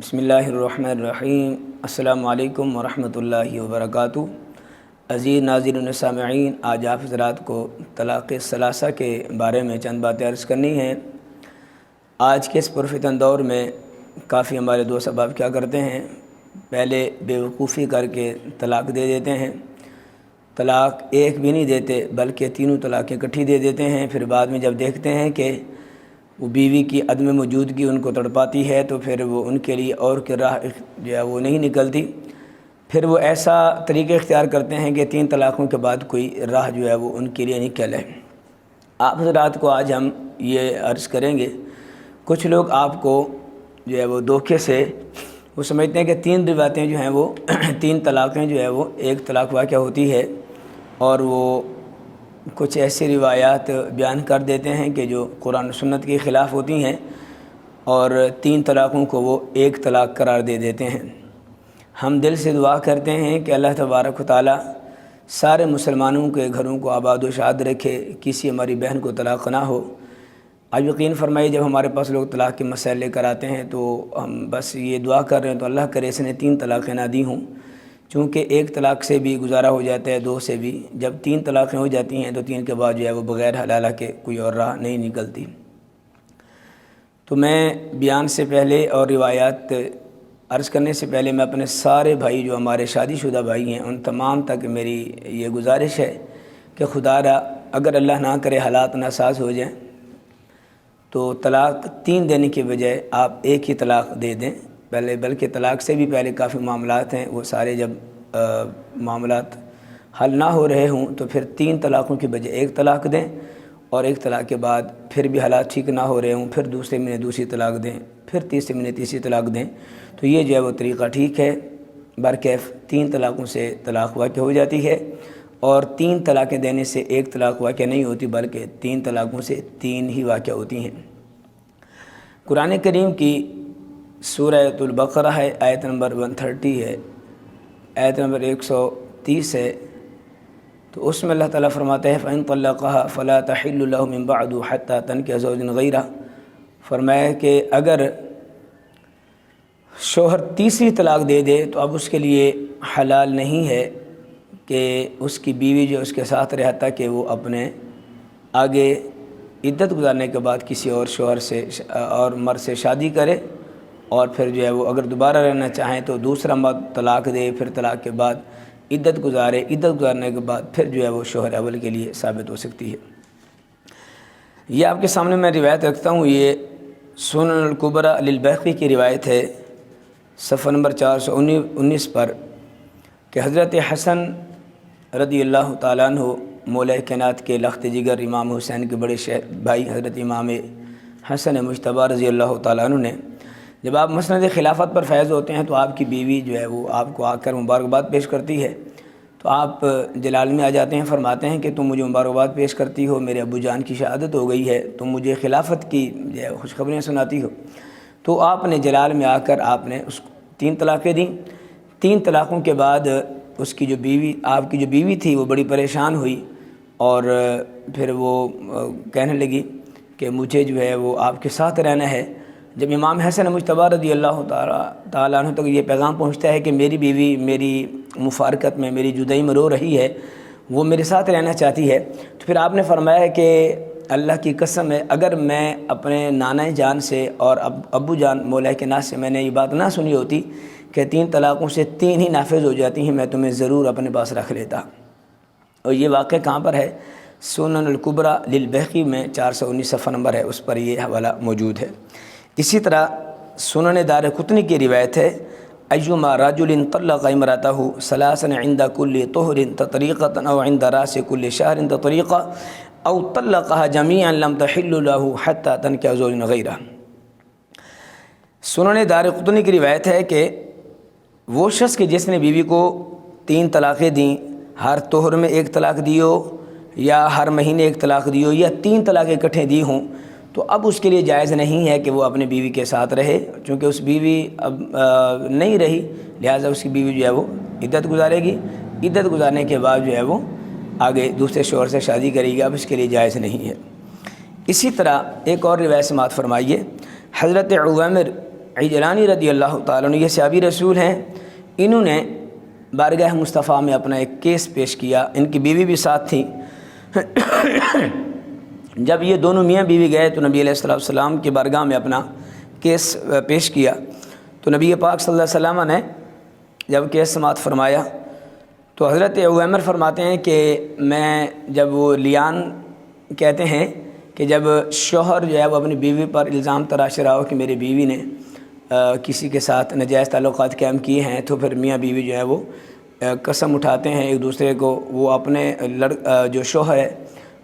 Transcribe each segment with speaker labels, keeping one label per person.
Speaker 1: بسم اللہ الرحمن الرحیم۔ السلام علیکم ورحمۃ اللہ وبرکاتہ۔ عزیز ناظرین و سامعین، آج آپ حضرات کو طلاق ثلاثہ کے بارے میں چند باتیں عرض کرنی ہیں۔ آج کے اس پرفتن دور میں کافی ہمارے دوست احباب کیا کرتے ہیں، پہلے بے وقوفی کر کے طلاق دے دیتے ہیں، طلاق ایک بھی نہیں دیتے بلکہ تینوں طلاقیں اکٹھی دے دیتے ہیں۔ پھر بعد میں جب دیکھتے ہیں کہ وہ بیوی کی عدم موجودگی ان کو تڑپاتی ہے تو پھر وہ ان کے لیے اور کی راہ جو ہے وہ نہیں نکلتی، پھر وہ ایسا طریقہ اختیار کرتے ہیں کہ 3 طلاقوں کے بعد کوئی راہ جو ہے وہ ان کے لیے نکل ہے۔ آپ حضرات کو آج ہم یہ عرض کریں گے، کچھ لوگ آپ کو جو ہے وہ دھوکے سے وہ سمجھتے ہیں کہ 3 روایتیں جو ہیں وہ 3 طلاقیں جو ہے وہ ایک طلاق واقع ہوتی ہے، اور وہ کچھ ایسی روایات بیان کر دیتے ہیں کہ جو قرآن و سنت کے خلاف ہوتی ہیں، اور 3 طلاقوں کو وہ ایک طلاق قرار دے دیتے ہیں۔ ہم دل سے دعا کرتے ہیں کہ اللہ تبارک و تعالی سارے مسلمانوں کے گھروں کو آباد و شاد رکھے، کسی ہماری بہن کو طلاق نہ ہو۔ آپ یقین فرمائیے، جب ہمارے پاس لوگ طلاق کے مسائل لے کر آتے ہیں تو ہم بس یہ دعا کر رہے ہیں تو اللہ کرے اس نے 3 طلاقیں نہ دی ہوں، چونکہ ایک طلاق سے بھی گزارا ہو جاتا ہے، 2 سے بھی، جب 3 طلاقیں ہو جاتی ہیں تو 3 کے بعد جو ہے وہ بغیر حلالہ کے کوئی اور راہ نہیں نکلتی۔ تو میں بیان سے پہلے اور روایات عرض کرنے سے پہلے میں اپنے سارے بھائی جو ہمارے شادی شدہ بھائی ہیں ان تمام تک میری یہ گزارش ہے کہ خدا را اگر اللہ نہ کرے حالات ناساز ہو جائیں تو طلاق 3 دینے کے بجائے آپ ایک ہی طلاق دے دیں پہلے، بلکہ طلاق سے بھی پہلے کافی معاملات ہیں، وہ سارے جب معاملات حل نہ ہو رہے ہوں تو پھر 3 طلاقوں کے بجائے ایک طلاق دیں، اور ایک طلاق کے بعد پھر بھی حالات ٹھیک نہ ہو رہے ہوں پھر دوسرے مہینے دوسری طلاق دیں، پھر تیسرے مہینے تیسری طلاق دیں، تو یہ جو ہے وہ طریقہ ٹھیک ہے۔ برکیف 3 طلاقوں سے طلاق واقع ہو جاتی ہے، اور 3 طلاقیں دینے سے ایک طلاق واقع نہیں ہوتی بلکہ 3 طلاقوں سے 3 ہی واقع ہوتی ہیں۔ قرآن کریم کی سورہ البقرہ ہے، آیت نمبر 130 ہے، آیت نمبر 130 ہے، تو اس میں اللہ تعالیٰ فرماتا ہے فَإِن طَلَّقَهَا فَلَا تَحِلُّ لَهُ مِن بَعْدُ حَتَّى تَنكِحَ زَوْجًا غَيْرَهُ، فرمایا کہ اگر شوہر تیسری طلاق دے دے تو اب اس کے لیے حلال نہیں ہے کہ اس کی بیوی جو اس کے ساتھ رہتا کہ وہ اپنے آگے عدت گزارنے کے بعد کسی اور شوہر سے اور مرد سے شادی کرے، اور پھر جو ہے وہ اگر دوبارہ رہنا چاہیں تو دوسرا مرد طلاق دے، پھر طلاق کے بعد عدت گزارے، عدت گزارنے کے بعد پھر جو ہے وہ شوہر اول کے لیے ثابت ہو سکتی ہے۔ یہ آپ کے سامنے میں روایت رکھتا ہوں، یہ سنن الکبریٰ للبیہقی کی روایت ہے، صفحہ نمبر 419 پر، کہ حضرت حسن رضی اللہ تعالیٰ عنہ مولا کائنات کے لخت جگر امام حسین کے بڑے بھائی حضرت امام حسن مجتبیٰ رضی اللہ تعالیٰ عنہ نے جب آپ مسند خلافت پر فیض ہوتے ہیں تو آپ کی بیوی جو ہے وہ آپ کو آ کر مبارکباد پیش کرتی ہے، تو آپ جلال میں آ جاتے ہیں، فرماتے ہیں کہ تم مجھے مبارکباد پیش کرتی ہو، میرے ابو جان کی شہادت ہو گئی ہے، تم مجھے خلافت کی جو ہے خوشخبریاں سناتی ہو۔ تو آپ نے جلال میں آ کر آپ نے اس کو 3 طلاقیں دیں۔ 3 طلاقوں کے بعد اس کی جو بیوی، آپ کی جو بیوی تھی، وہ بڑی پریشان ہوئی، اور پھر وہ کہنے لگی کہ مجھے جو ہے وہ آپ کے ساتھ رہنا ہے۔ جب امام حسن مجتبیٰ رضی اللہ تعالیٰ عنہ تک یہ پیغام پہنچتا ہے کہ میری بیوی میری مفارقت میں، میری جدائی میں رو رہی ہے، وہ میرے ساتھ رہنا چاہتی ہے، تو پھر آپ نے فرمایا کہ اللہ کی قسم ہے اگر میں اپنے نانا جان سے اور ابو جان مولا کائنات سے میں نے یہ بات نہ سنی ہوتی کہ 3 طلاقوں سے 3 ہی نافذ ہو جاتی ہیں، میں تمہیں ضرور اپنے پاس رکھ لیتا۔ اور یہ واقعہ کہاں پر ہے؟ سنن الکبریٰ للبیہقی میں 419 صفحہ نمبر ہے، اس پر یہ حوالہ موجود ہے۔ اسی طرح سنن دارقطنی کی روایت ہے ایما رجل طلق امرأته ثلاثا عند كل طہر تطریقة او عند راس كل شهر تطریقة او طلقها جميعا لم تحل له حتى تنكح زوجا غيره۔ سنن دارقطنی کی روایت ہے کہ وہ شخص کہ جس نے بیوی کو 3 طلاقیں دیں، ہر طہر میں 1 طلاق دی ہو، یا ہر مہینے 1 طلاق دی ہو، یا 3 طلاقیں اکٹھے دی ہوں، تو اب اس کے لیے جائز نہیں ہے کہ وہ اپنے بیوی کے ساتھ رہے، چونکہ اس بیوی اب نہیں رہی، لہٰذا اس کی بیوی جو ہے وہ عدت گزارے گی، عدت گزارنے کے بعد جو ہے وہ آگے دوسرے شوہر سے شادی کرے گی، اب اس کے لیے جائز نہیں ہے۔ اسی طرح ایک اور روایت سماعت فرمائیے، حضرت عویمر عجلانی رضی اللہ تعالیٰ عنہ، یہ صحابی رسول ہیں، انہوں نے بارگاہ مصطفیٰ میں اپنا ایک کیس پیش کیا، ان کی بیوی بھی ساتھ تھی۔ جب یہ دونوں میاں بیوی گئے تو نبی علیہ السلام کی بارگاہ میں اپنا کیس پیش کیا، تو نبی پاک صلی اللہ علیہ وسلم نے جب کیس سماعت فرمایا تو حضرت ابو عامر فرماتے ہیں کہ میں جب وہ لیان کہتے ہیں کہ جب شوہر جو ہے وہ اپنی بیوی پر الزام تراش رہا ہو کہ میری بیوی نے کسی کے ساتھ ناجائز تعلقات قائم کیے ہیں، تو پھر میاں بیوی جو ہے وہ قسم اٹھاتے ہیں ایک دوسرے کو، وہ اپنے جو شوہر ہے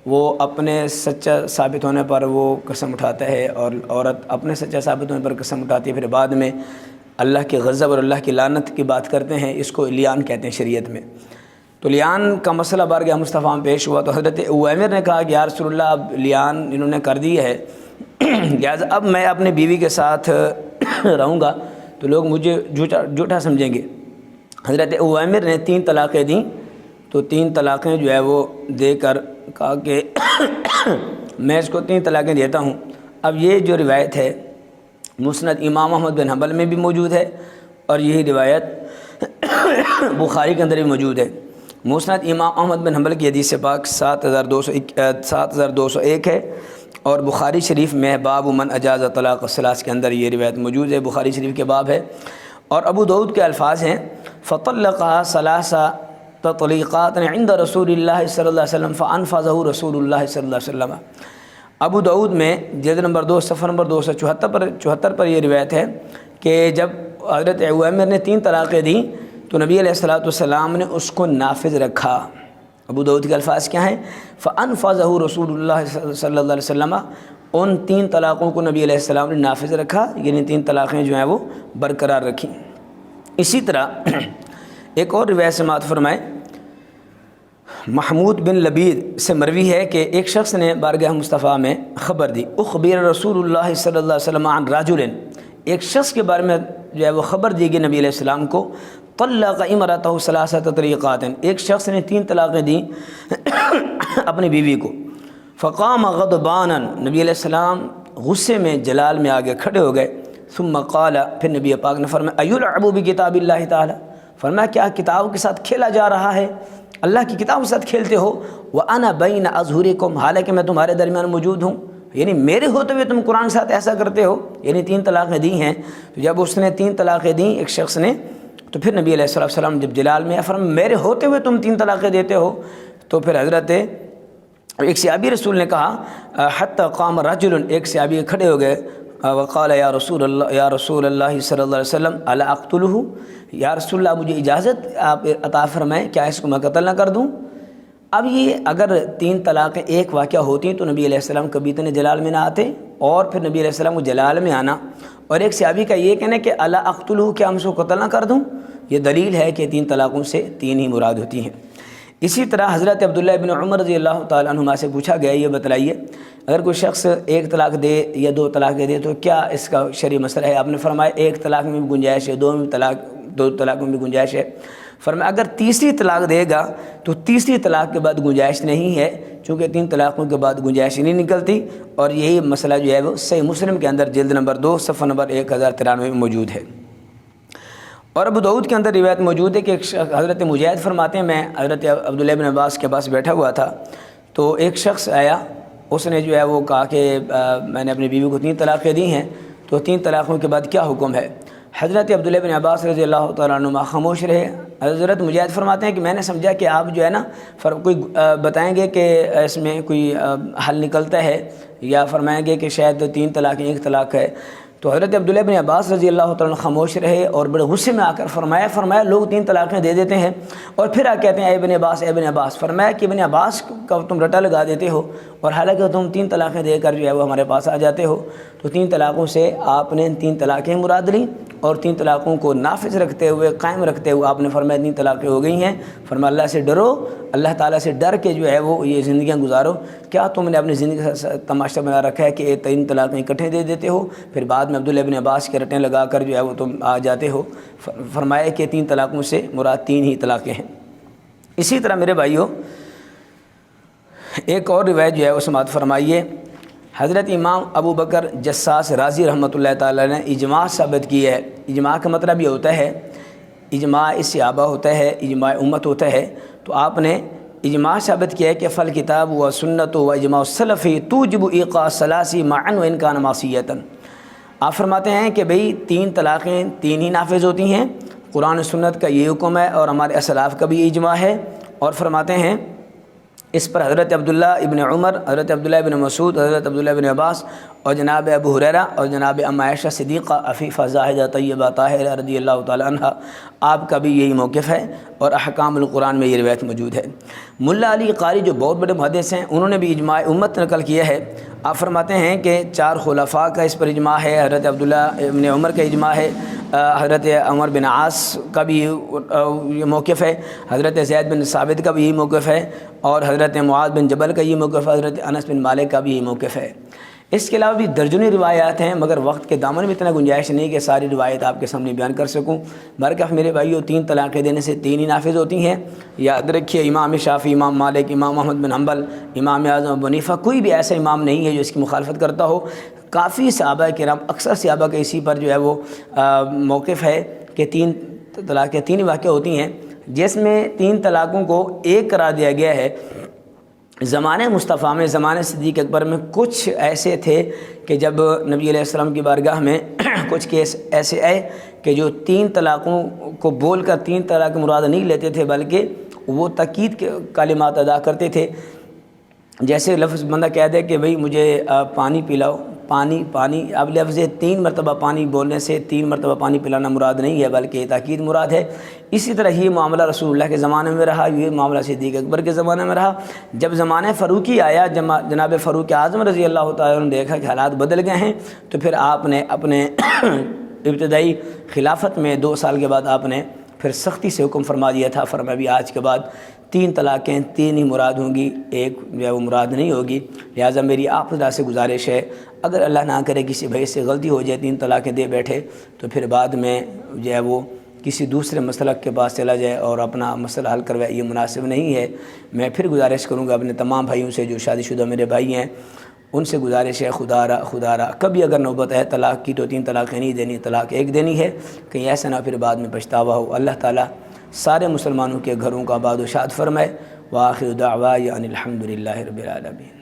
Speaker 1: وہ اپنے سچا ثابت ہونے پر وہ قسم اٹھاتا ہے، اور عورت اپنے سچا ثابت ہونے پر قسم اٹھاتی ہے، پھر بعد میں اللہ کے غضب اور اللہ کی لعنت کی بات کرتے ہیں، اس کو لیان کہتے ہیں شریعت میں۔ تو لیان کا مسئلہ بارگاہ مصطفیٰ میں پیش ہوا تو حضرت ابو عامر نے کہا کہ یا رسول اللہ اب لیان انہوں نے کر دی ہے، لہٰذا اب میں اپنی بیوی کے ساتھ رہوں گا تو لوگ مجھے جھوٹا سمجھیں گے۔ حضرت ابو عامر نے 3 طلاقیں دیں، تو 3 طلاقیں جو ہے وہ دے کر کہا کہ میں اس کو 3 طلاقیں دیتا ہوں۔ اب یہ جو روایت ہے مسند امام احمد بن حنبل میں بھی موجود ہے، اور یہی روایت بخاری کے اندر بھی موجود ہے۔ مسند امام احمد بن حنبل کی حدیث پاک 7201 ہے، اور بخاری شریف میں باب من اجاز طلاق الثلاث کے اندر یہ روایت موجود ہے، بخاری شریف کے باب ہے۔ اور ابو داؤد کے الفاظ ہیں فطلقها 3 تطلیقات عند رسول اللہ صلی اللہ علیہ وسلم فانفذہ رسول اللہ صلی اللہ علیہ وسلم۔ ابو داؤد میں جلد نمبر 2 صفحہ نمبر 274 پر یہ روایت ہے کہ جب حضرت ابو عامر نے 3 طلاقیں دیں تو نبی علیہ السلام نے اس کو نافذ رکھا۔ ابو داؤد کے الفاظ کیا ہیں؟ فانفذہ رسول اللہ صلی اللہ علیہ وسلم، ان 3 طلاقوں کو نبی علیہ السلام نے نافذ رکھا، یعنی 3 طلاقیں جو ہیں وہ برقرار رکھیں۔ اسی طرح ایک اور روایت سماعت فرمائیں، محمود بن لبید سے مروی ہے کہ ایک شخص نے بارگاہ مصطفیٰ میں خبر دی، اخبر رسول اللہ صلی اللہ علیہ وسلم عن رجل، ایک شخص کے بارے میں جو ہے وہ خبر دی گئی نبی علیہ السلام کو، طلق امرأتہ 3 تطلیقات، ایک شخص نے 3 طلاقیں دیں اپنی بیوی کو۔ فقام غضبانا، نبی علیہ السلام غصے میں جلال میں آگے کھڑے ہو گئے۔ ثم قال، پھر نبی پاک نے فرمایا ایلعب بکتاب اللہ تعالی، فرمایا کیا کتاب کے ساتھ کھیلا جا رہا ہے؟ اللہ کی کتاب کے ساتھ کھیلتے ہو؟ وَأَنَا بَيْنَ أَظْهُرِكُمْ، حالانکہ میں تمہارے درمیان موجود ہوں، یعنی میرے ہوتے ہوئے تم قرآن کے ساتھ ایسا کرتے ہو، یعنی 3 طلاقیں دی ہیں۔ تو جب اس نے 3 طلاقیں دیں ایک شخص نے، تو پھر نبی علیہ السلام جب جلال میں فرمایا میرے ہوتے ہوئے تم 3 طلاقیں دیتے ہو، تو پھر حضرت ایک صحابی رسول نے کہا حتی قام رجل، ایک صحابی کھڑے ہو گئے، وقال یا رسول اللہ صلی اللہ علیہ وسلم الا اقتلہ، یا رسول اللہ مجھے اجازت آپ عطا فرمائیں، کیا اس کو میں قتل نہ کر دوں؟ اب یہ اگر 3 طلاقیں ایک واقعہ ہوتی تو نبی علیہ السلام کبھی اتنے جلال میں نہ آتے، اور پھر نبی علیہ السلام کو جلال میں آنا اور ایک صحابی کا یہ کہنا کہ الا اقتلہ، کیا ہم اس کو قتل نہ کر دوں، یہ دلیل ہے کہ 3 طلاقوں سے 3 ہی مراد ہوتی ہیں۔ اسی طرح حضرت عبداللہ بن عمر رضی اللہ تعالیٰ عنہما سے پوچھا گیا یہ بتلائیے اگر کوئی شخص 1 طلاق دے یا 2 طلاق دے تو کیا اس کا شرعی مسئلہ ہے؟ آپ نے فرمایا 1 طلاق میں بھی گنجائش ہے، 2 طلاق میں بھی گنجائش ہے۔ فرمایا اگر تیسری طلاق دے گا تو تیسری طلاق کے بعد گنجائش نہیں ہے، چونکہ 3 طلاقوں کے بعد گنجائش نہیں نکلتی، اور یہی مسئلہ جو ہے وہ صحیح مسلم کے اندر جلد نمبر 2 صفحہ نمبر 1093 میں موجود ہے۔ اور ابو داؤد کے اندر روایت موجود ہے کہ حضرت مجاہد فرماتے ہیں میں حضرت عبداللہ بن عباس کے پاس بیٹھا ہوا تھا، تو ایک شخص آیا، اس نے جو ہے وہ کہا کہ میں نے اپنی بیوی کو 3 طلاقیں دی ہیں، تو 3 طلاقوں کے بعد کیا حکم ہے؟ حضرت عبداللہ بن عباس رضی اللہ تعالیٰ عنہ خاموش رہے۔ حضرت مجاہد فرماتے ہیں کہ میں نے سمجھا کہ آپ جو ہے نا کوئی بتائیں گے کہ اس میں کوئی حل نکلتا ہے، یا فرمائیں گے کہ شاید 3 طلاقیں 1 طلاق ہے۔ تو حضرت عبداللہ بن عباس رضی اللہ تعالیٰ عنہ خاموش رہے اور بڑے غصے میں آ کر فرمایا لوگ 3 طلاقیں دے دیتے ہیں اور پھر کہتے ہیں اے ابن عباس، فرمایا کہ ابن عباس کا تم رٹا لگا دیتے ہو، اور حالانکہ تم 3 طلاقیں دے کر جو ہے وہ ہمارے پاس آ جاتے ہو۔ تو 3 طلاقوں سے آپ نے 3 طلاقیں مراد لیں، اور 3 طلاقوں کو نافذ رکھتے ہوئے قائم رکھتے ہوئے آپ نے فرمایا 3 طلاقیں ہو گئی ہیں۔ فرمایا اللہ سے ڈرو، اللہ تعالیٰ سے ڈر کے جو ہے وہ یہ زندگیاں گزارو۔ کیا تم نے اپنی زندگی کا تماشا بنا رکھا ہے کہ 3 طلاقیں اکٹھے دے دیتے ہو، پھر بعد میں عبداللہ بن عباس کے رٹیں لگا کر جو ہے وہ تم آ جاتے ہو؟ فرمایا کہ 3 طلاقوں سے مراد 3 ہی طلاقیں ہیں۔ اسی طرح میرے بھائیوں ایک اور روایت جو ہے وہ سماعت فرمائیے، حضرت امام ابو بکر جساس رازی رحمۃ اللہ تعالیٰ نے اجماع ثابت کی ہے۔ اجماع کا مطلب یہ ہوتا ہے، اجماع صحابہ ہوتا ہے، اجماع امت ہوتا ہے، تو آپ نے اجماع ثابت کیا ہے کہ فل کتاب و سنت و اجماع السلف توجب ایقاع الثلاث معا وان کان معصیۃ۔ آپ فرماتے ہیں کہ بھئی 3 طلاقیں 3 ہی نافذ ہوتی ہیں، قرآن و سنت کا یہ حکم ہے اور ہمارے اسلاف کا بھی یہ اجماع ہے، اور فرماتے ہیں اس پر حضرت عبداللہ ابن عمر، حضرت عبداللہ ابن مسعود، حضرت عبداللہ ابن عباس اور جناب ابو ہریرہ اور جناب ام عائشہ صدیقہ عفیفہ زاہدہ طیبہ طاہرہ رضی اللہ تعالیٰ عنہ، آپ کا بھی یہی موقف ہے، اور احکام القرآن میں یہ روایت موجود ہے۔ ملا علی قاری جو بہت بڑے محدث ہیں، انہوں نے بھی اجماع امت نقل کیا ہے۔ آپ فرماتے ہیں کہ 4 خلفاء کا اس پر اجماع ہے، حضرت عبداللہ ابن عمر کا اجماع ہے، حضرت عمر بن عاص کا بھی یہ موقف ہے، حضرت زید بن ثابت کا بھی یہی موقف ہے، اور حضرت معاذ بن جبل کا یہ موقف ہے، حضرت انس بن مالک کا بھی یہی موقف ہے۔ اس کے علاوہ بھی درجنی روایات ہیں، مگر وقت کے دامن میں اتنا گنجائش نہیں کہ ساری روایت آپ کے سامنے بیان کر سکوں۔ برکہ میرے بھائیو، 3 طلاقیں دینے سے 3 ہی نافذ ہوتی ہیں۔ یاد رکھیے، امام شافعی، امام مالک، امام احمد بن حنبل، امام اعظم ابو حنیفہ، کوئی بھی ایسا امام نہیں ہے جو اس کی مخالفت کرتا ہو۔ کافی صحابہ کرام، اکثر صحابہ کے اسی پر جو ہے وہ موقف ہے کہ 3 طلاقیں 3 واقع ہوتی ہیں، جس میں 3 طلاقوں کو ایک قرار دیا گیا ہے۔ زمانے مصطفیٰ میں، زمانے صدیق اکبر میں کچھ ایسے تھے کہ جب نبی علیہ السلام کی بارگاہ میں کچھ کیس ایسے آئے کہ جو 3 طلاقوں کو بول کر 3 طلاق مراد نہیں لیتے تھے، بلکہ وہ تاکید کے کلمات ادا کرتے تھے۔ جیسے لفظ بندہ کہہ دے کہ بھئی مجھے پانی پلاؤ، پانی پانی، اب لفظ 3 مرتبہ پانی بولنے سے 3 مرتبہ پانی پلانا مراد نہیں ہے، بلکہ تاکید مراد ہے۔ اسی طرح یہ معاملہ رسول اللہ کے زمانے میں رہا، یہ معاملہ صدیق اکبر کے زمانے میں رہا۔ جب زمانہ فاروقی آیا، جناب فاروق اعظم رضی اللہ تعالیٰ نے دیکھا کہ حالات بدل گئے ہیں، تو پھر آپ نے اپنے ابتدائی خلافت میں 2 سال کے بعد آپ نے پھر سختی سے حکم فرما دیا تھا، فرمایا بھی آج کے بعد 3 طلاقیں 3 ہی مراد ہوں گی، ایک جو ہے وہ مراد نہیں ہوگی۔ لہٰذا میری آپ خدا سے گزارش ہے، اگر اللہ نہ کرے کسی بھائی سے غلطی ہو جائے، 3 طلاقیں دے بیٹھے، تو پھر بعد میں جو ہے وہ کسی دوسرے مسلک کے پاس چلا جائے اور اپنا مسئلہ حل کروائے، یہ مناسب نہیں ہے۔ میں پھر گزارش کروں گا اپنے تمام بھائیوں سے جو شادی شدہ میرے بھائی ہیں، ان سے گزارش ہے، خدا را کبھی اگر نوبت ہے طلاق کی تو 3 طلاقیں نہیں دینی، طلاق 1 دینی ہے، کہیں ایسا نہ پھر بعد میں پچھتاوا ہو۔ اللہ تعالیٰ سارے مسلمانوں کے گھروں کا آباد و شاد فرمائے۔ وآخر دعوانا ان الحمد للہ رب العالمین۔